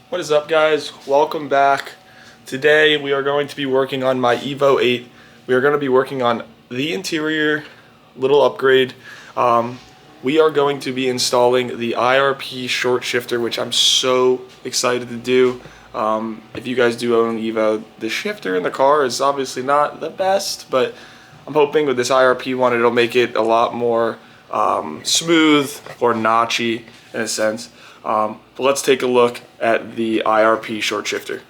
What is up, guys? Welcome back. Today we are going to be working on my Evo 8. We are going to be working on the interior, little upgrade. We are going to be installing the IRP Short Shifter, which I'm so excited to do. If you guys do own Evo, the shifter in the car is obviously not the best, but I'm hoping with this IRP one it'll make it a lot more smooth or notchy in a sense. But let's take a look at the IRP Short Shifter.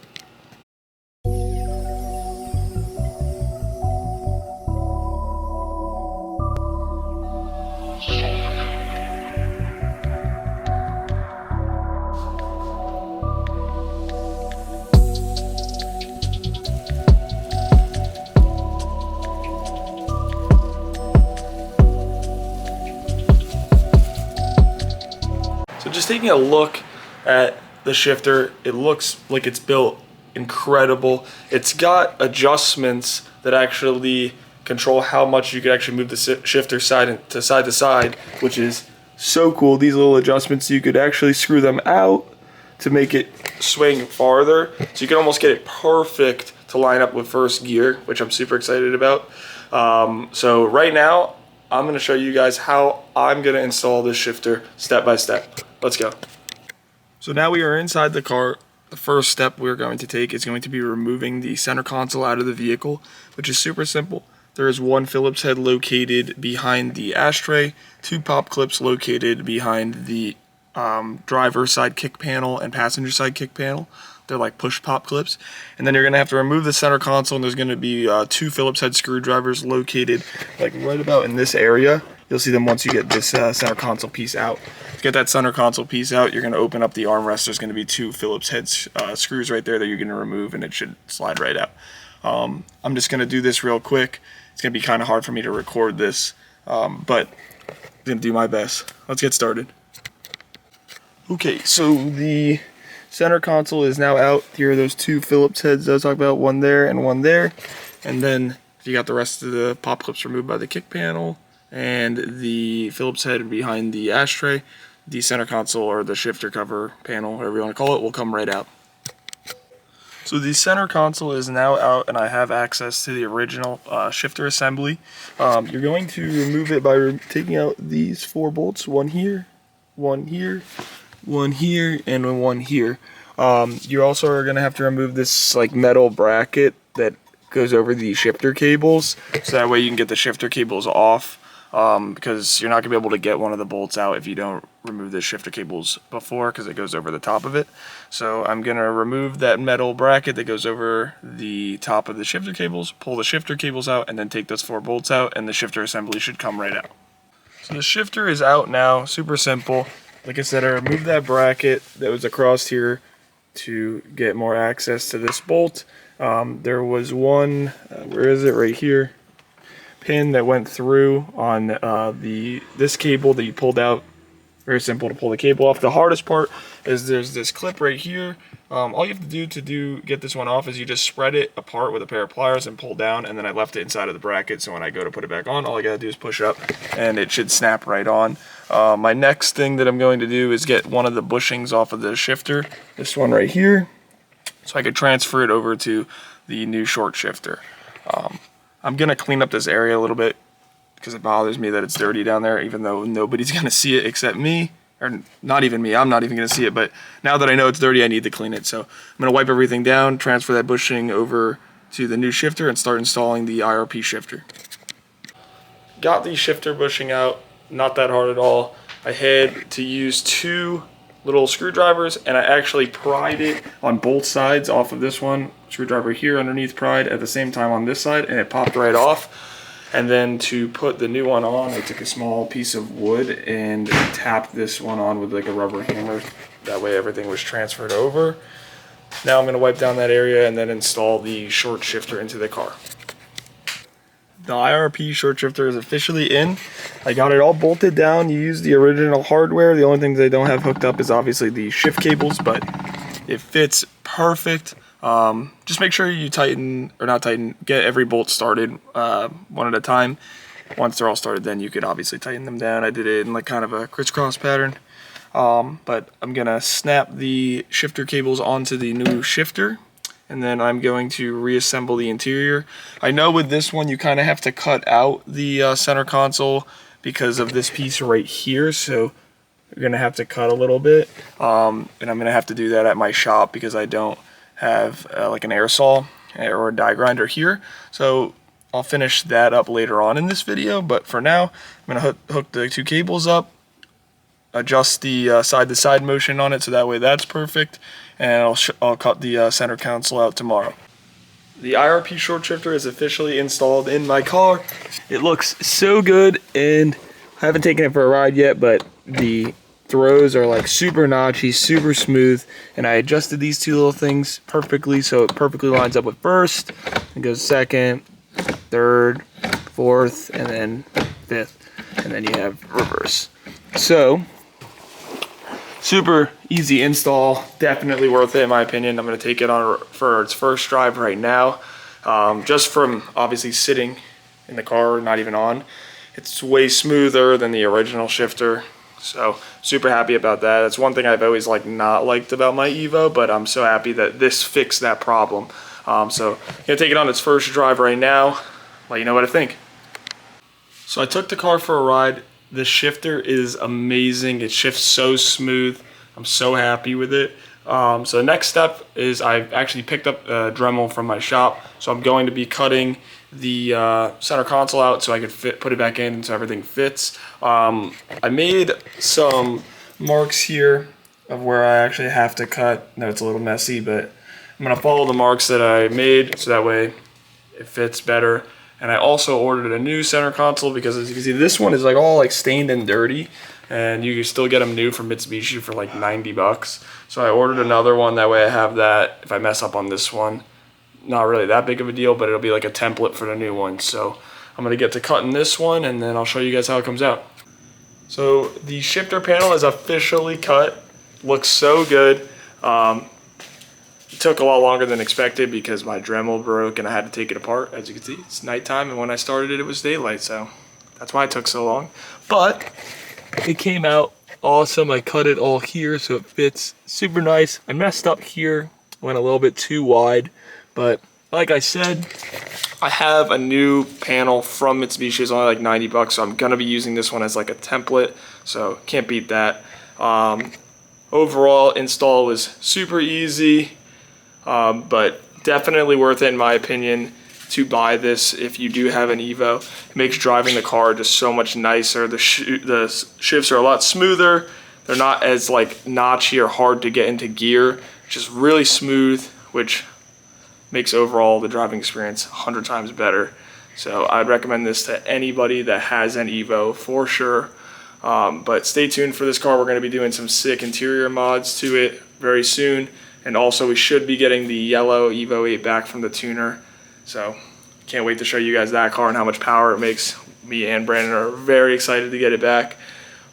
So just taking a look at the shifter, it looks like it's built incredible. It's got adjustments that actually control how much you can actually move the shifter side to side, which is so cool. These little adjustments, you could actually screw them out to make it swing farther, so you can almost get it perfect to line up with first gear, which I'm super excited about. So right now I'm going to show you guys how I'm going to install this shifter step by step. Let's go. So now we are inside the car. The first step we're going to take is going to be removing the center console out of the vehicle, which is super simple. There is one Phillips head located behind the ashtray, two pop clips located behind the driver's side kick panel and passenger side kick panel. They're like push pop clips. And then you're going to have to remove the center console, and there's going to be two Phillips head screwdrivers located like right about in this area. You'll see them once you get this center console piece out. To get that center console piece out, you're going to open up the armrest. There's going to be two Phillips head screws right there that you're going to remove, and it should slide right out. I'm just going to do this real quick. It's going to be kind of hard for me to record this, but I'm going to do my best. Let's get started. Okay, so the center console is now out. Here are those two Phillips heads I was talking about, one there and one there. And then you got the rest of the pop clips removed by the kick panel and the Phillips head behind the ashtray. The center console, or the shifter cover panel, whatever you want to call it, will come right out. So the center console is now out, and I have access to the original shifter assembly. You're going to remove it by taking out these four bolts, one here, one here, one here, and one here. You also are going to have to remove this like metal bracket that goes over the shifter cables, so that way you can get the shifter cables off, because you're not going to be able to get one of the bolts out if you don't remove the shifter cables before, because it goes over the top of it. So I'm going to remove that metal bracket that goes over the top of the shifter cables, pull the shifter cables out, and then take those four bolts out, and the shifter assembly should come right out. So the shifter is out now, super simple. Like I said, I removed that bracket that was across here to get more access to this bolt. There was one, where is it, right here, pin that went through on this cable that you pulled out. Very simple to pull the cable off. The hardest part is there's this clip right here. All you have to do get this one off is you just spread it apart with a pair of pliers and pull down, and then I left it inside of the bracket, so when I go to put it back on, all I gotta do is push up and it should snap right on. My next thing that I'm going to do is get one of the bushings off of the shifter, this one right here, so I could transfer it over to the new short shifter. I'm gonna clean up this area a little bit because it bothers me that it's dirty down there, even though nobody's gonna see it except me, or not even me. I'm not even gonna see it, but now that I know it's dirty, I need to clean it. So I'm gonna wipe everything down, transfer that bushing over to the new shifter, and start installing the IRP shifter. Got the shifter bushing out, not that hard at all. I had to use two little screwdrivers, and I actually pried it on both sides off of this one. Screwdriver here underneath pried at the same time on this side, and it popped right off. And then to put the new one on, I took a small piece of wood and tapped this one on with like a rubber hammer. That way everything was transferred over. Now I'm going to wipe down that area and then install the short shifter into the car. The IRP short shifter is officially in. I got it all bolted down. You use the original hardware. The only thing they don't have hooked up is obviously the shift cables, but it fits perfect. Just make sure you get every bolt started one at a time. Once they're all started, then you could obviously tighten them down. I did it in like kind of a crisscross pattern. But I'm gonna snap the shifter cables onto the new shifter, and then I'm going to reassemble the interior. I know with this one you kind of have to cut out the center console because of this piece right here, so you're gonna have to cut a little bit, and I'm gonna have to do that at my shop because I don't have like an air saw or a die grinder here. So I'll finish that up later on in this video, but for now I'm gonna hook the two cables up, adjust the side-to-side motion on it so that way that's perfect, and I'll cut the center console out tomorrow. The IRP Short Shifter is officially installed in my car. It looks so good, and I haven't taken it for a ride yet, but the throws are like super notchy, super smooth, and I adjusted these two little things perfectly so it perfectly lines up with first, and goes second, third, fourth, and then fifth, and then you have reverse. So super easy install, definitely worth it in my opinion. I'm going to take it on for its first drive right now. Just from obviously sitting in the car, not even on, it's way smoother than the original shifter. So super happy about that. That's one thing I've always not liked about my Evo, but I'm so happy that this fixed that problem. So I'm gonna take it on its first drive right now, let you know what I think. So I took the car for a ride. The shifter is amazing. It shifts so smooth. I'm so happy with it. So the next step is I've actually picked up a Dremel from my shop. So I'm going to be cutting the center console out so I could put it back in so everything fits. I made some marks here of where I actually have to cut. No, it's a little messy, but I'm gonna follow the marks that I made so that way it fits better. And I also ordered a new center console because, as you can see, this one is all stained and dirty, and you can still get them new from Mitsubishi for like 90 bucks. So I ordered another one, that way I have that if I mess up on this one. Not really that big of a deal, but it'll be like a template for the new one. So I'm gonna get to cutting this one, and then I'll show you guys how it comes out. So the shifter panel is officially cut. Looks so good. It took a lot longer than expected because my Dremel broke and I had to take it apart. As you can see, it's nighttime, and when I started it was daylight, so that's why it took so long. But it came out awesome. I cut it all here so it fits super nice. I messed up here, went a little bit too wide, but like I said, I have a new panel from Mitsubishi. It's only like 90 bucks, so I'm gonna be using this one as like a template, so can't beat that. Overall install was super easy. But definitely worth it in my opinion to buy this if you do have an Evo. It makes driving the car just so much nicer. The shifts are a lot smoother. They're not as notchy or hard to get into gear. Just really smooth, which makes overall the driving experience 100 times better. So I'd recommend this to anybody that has an Evo for sure. But stay tuned for this car. We're going to be doing some sick interior mods to it very soon. And also we should be getting the yellow Evo 8 back from the tuner. So can't wait to show you guys that car and how much power it makes. Me and Brandon are very excited to get it back.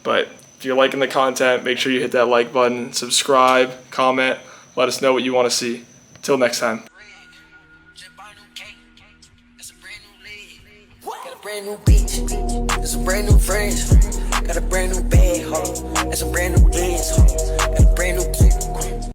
But if you're liking the content, make sure you hit that like button, subscribe, comment, let us know what you want to see. Till next time. Got a brand new bitch, and some brand new friends. Got a brand new bag, ho, and some brand new ends, ho. Got a brand new kid.